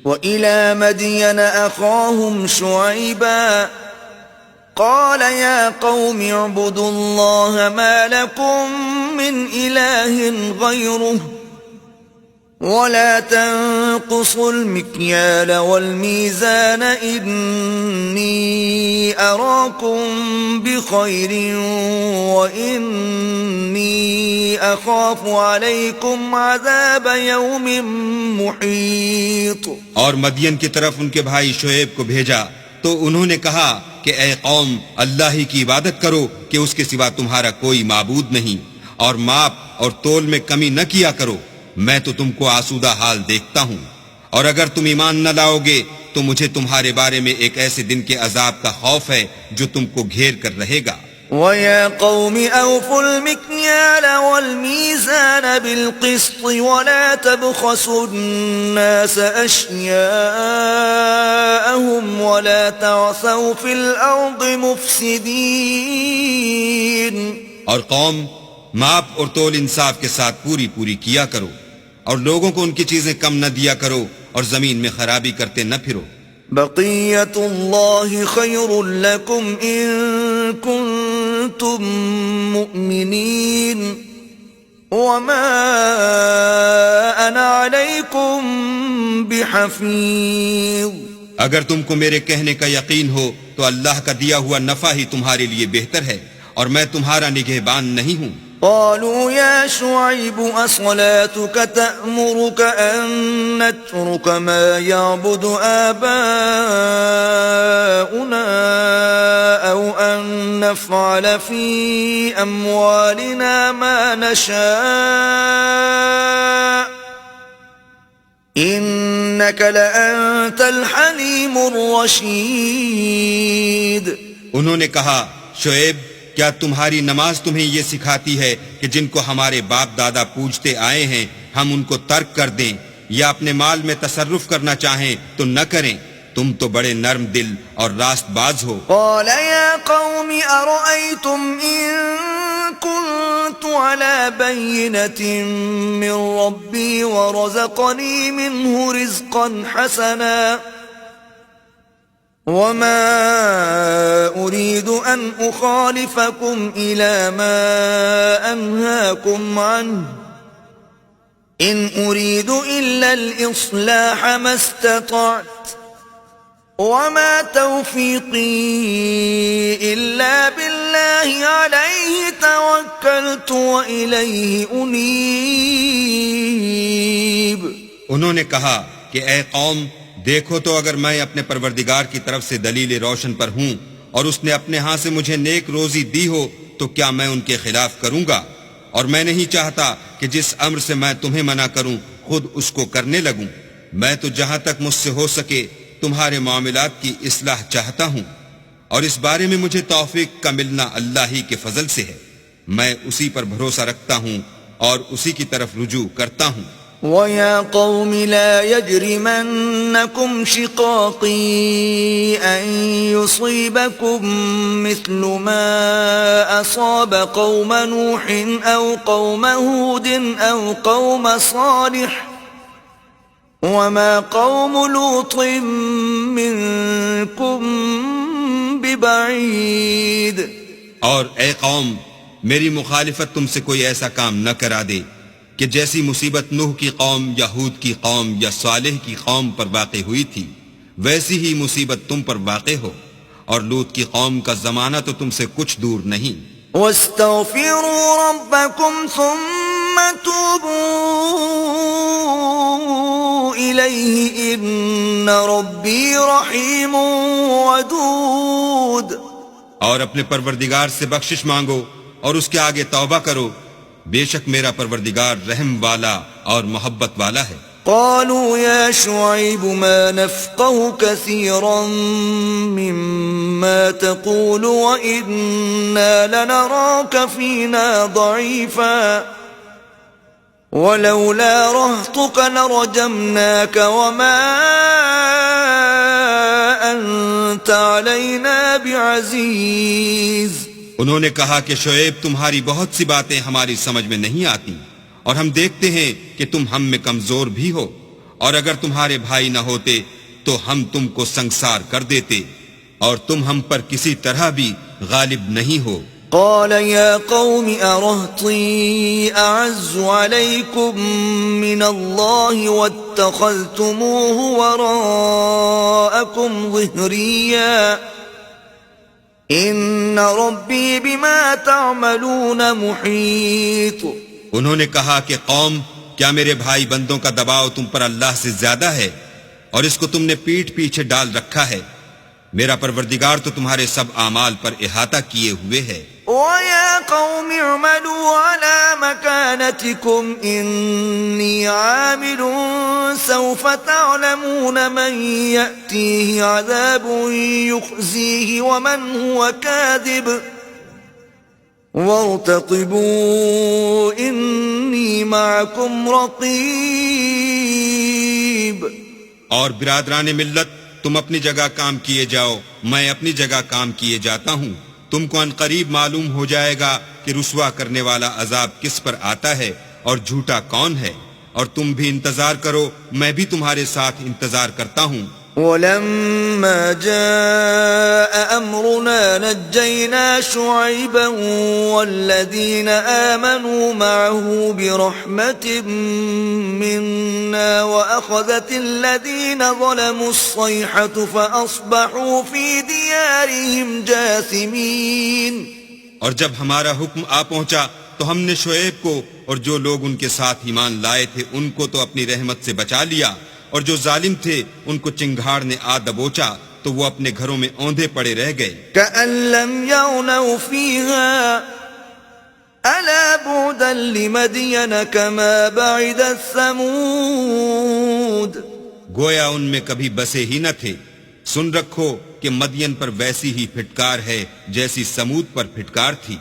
وإلى مدين أخاهم شعيبا قال يا قوم اعبدوا الله ما لكم من إله غيره ولا تنقصوا المكيال والميزان إني أراكم بخير وإني أخاف عليكم عذاب يوم محيط. اور مدین کی طرف ان کے بھائی شعیب کو بھیجا تو انہوں نے کہا کہ اے قوم اللہ ہی کی عبادت کرو کہ اس کے سوا تمہارا کوئی معبود نہیں، اور ماپ اور تول میں کمی نہ کیا کرو، میں تو تم کو آسودہ حال دیکھتا ہوں، اور اگر تم ایمان نہ لاؤ گے تو مجھے تمہارے بارے میں ایک ایسے دن کے عذاب کا خوف ہے جو تم کو گھیر کر رہے گا. وَيَا قَوْمِ أَوْفُوا الْمِكْيَالَ وَالْمِيزَانَ بِالْقِسْطِ وَلَا تَبْخَسُوا النَّاسَ أَشْيَاءَهُمْ وَلَا تَعْثَوْا فِي الْأَرْضِ مُفْسِدِينَ. اور قوم ماپ اور تول انصاف کے ساتھ پوری پوری کیا کرو، اور لوگوں کو ان کی چیزیں کم نہ دیا کرو، اور زمین میں خرابی کرتے نہ پھرو. بقیت اللہ خیر لکم ان کنتم مؤمنین وما انا علیکم بحفیظ. اگر تم کو میرے کہنے کا یقین ہو تو اللہ کا دیا ہوا نفع ہی تمہارے لیے بہتر ہے، اور میں تمہارا نگہبان نہیں ہوں. قالوا يا شعيب أصلاتك تأمرك أن نترك ما يعبد آباؤنا أو أن نفعل في أموالنا ما نشاء إنك لأنت الحليم الرشيد. انہوں نے کہا شعیب کیا تمہاری نماز تمہیں یہ سکھاتی ہے کہ جن کو ہمارے باپ دادا پوجتے آئے ہیں ہم ان کو ترک کر دیں، یا اپنے مال میں تصرف کرنا چاہیں تو نہ کریں؟ تم تو بڑے نرم دل اور راست باز ہو. قال يا قوم أرأيتم إن كنت على بينة من ربي ورزقني منه رزقا حسنا وما أريد أن أخالفكم إلى ما أنهاكم عنه إن أريد إلا الإصلاح ما استطعت وما توفيقي إلا بالله عليه توكلت وإليه أنيب. انہوں نے کہا کہ اے قوم دیکھو تو اگر میں اپنے پروردگار کی طرف سے دلیل روشن پر ہوں اور اس نے اپنے ہاں سے مجھے نیک روزی دی ہو تو کیا میں ان کے خلاف کروں گا؟ اور میں نہیں چاہتا کہ جس امر سے میں تمہیں منع کروں خود اس کو کرنے لگوں. میں تو جہاں تک مجھ سے ہو سکے تمہارے معاملات کی اصلاح چاہتا ہوں، اور اس بارے میں مجھے توفیق کا ملنا اللہ ہی کے فضل سے ہے. میں اسی پر بھروسہ رکھتا ہوں اور اسی کی طرف رجوع کرتا ہوں. وَيَا قَوْمِ لَا يَجْرِمَنَّكُمْ شِقَاقِي أَن يُصِيبَكُمْ مِثْلُ مَا أَصَابَ قَوْمَ نُوحٍ أَوْ قَوْمَ هُودٍ أَوْ قَوْمَ صَالِحٍ وَمَا قَوْمُ لُوطٍ مِّنكُمْ بِبَعِيدٍ. اور اے قوم میری مخالفت تم سے کوئی ایسا کام نہ کرا دے کہ جیسی مصیبت نوح کی قوم یا ہود کی قوم یا صالح کی قوم پر واقع ہوئی تھی ویسی ہی مصیبت تم پر واقع ہو، اور لوط کی قوم کا زمانہ تو تم سے کچھ دور نہیں. وَاسْتَغْفِرُوا رَبَّكُمْ ثُمَّ تُوبُوا إِلَيْهِ إِنَّ رَبِّي رَحِيمٌ وَدُودٌ. اور اپنے پروردگار سے بخشش مانگو اور اس کے آگے توبہ کرو، بے شک میرا پروردگار رحم والا اور محبت والا ہے. قالوا يا شعيب ما نفقه كثيرا مما تقول وإنا لنراك فينا ضعيفا ولولا رهطك لرجمناك وما أنت علينا بعزيز. انہوں نے کہا کہ شعیب تمہاری بہت سی باتیں ہماری سمجھ میں نہیں آتی، اور ہم دیکھتے ہیں کہ تم ہم میں کمزور بھی ہو، اور اگر تمہارے بھائی نہ ہوتے تو ہم تم کو سنگسار کر دیتے، اور تم ہم پر کسی طرح بھی غالب نہیں ہو۔ قال يا قوم أرهطي أعز عليكم من الله واتخذتموه وراءكم ظهريا إن ربي بما تعملون محيط۔ انہوں نے کہا کہ قوم، کیا میرے بھائی بندوں کا دباؤ تم پر اللہ سے زیادہ ہے، اور اس کو تم نے پیٹھ پیچھے ڈال رکھا ہے؟ میرا پروردگار تو تمہارے سب اعمال پر احاطہ کیے ہوئے ہے۔ وَيَا قَوْمِ اعْمَلُوا عَلَى مَكَانَتِكُمْ إِنِّي عَامِلٌ سَوْفَ تَعْلَمُونَ مَنْ يَأْتِيهِ عَذَابٌ يُخْزِيهِ وَمَنْ هُوَ كَاذِبٌ وَارْتَقِبُوا إِنِّي مَعَكُمْ رَقِيبٌ۔ اور برادران ملت، تم اپنی جگہ کام کیے جاؤ، میں اپنی جگہ کام کیے جاتا ہوں۔ تم کو عنقریب معلوم ہو جائے گا کہ رسوا کرنے والا عذاب کس پر آتا ہے اور جھوٹا کون ہے، اور تم بھی انتظار کرو، میں بھی تمہارے ساتھ انتظار کرتا ہوں۔ وَلَمَّا جَاءَ أَمْرُنَا نَجَّيْنَا شُعَيْبًا وَالَّذِينَ آمَنُوا مَعَهُ بِرَحْمَةٍ مِّنَّا وَأَخَذَتِ الَّذِينَ ظَلَمُوا الصَّيْحَةُ فَأَصْبَحُوا فِي دِيَارِهِمْ جَاثِمِينَ۔ اور جب ہمارا حکم آ پہنچا تو ہم نے شعیب کو اور جو لوگ ان کے ساتھ ایمان لائے تھے ان کو تو اپنی رحمت سے بچا لیا، اور جو ظالم تھے ان کو چنگھاڑ نے آ دبوچا تو وہ اپنے گھروں میں اوندھے پڑے رہ گئے۔ كَأَن لَّمْ يَغْنَوْا فِيهَا أَلَا بُعْدًا لِّمَدْيَنَ كَمَا بَعِدَتْ ثَمُودُ۔ گویا ان میں کبھی بسے ہی نہ تھے۔ سن رکھو کہ مدین پر ویسی ہی پھٹکار ہے جیسی سمود پر پھٹکار تھی۔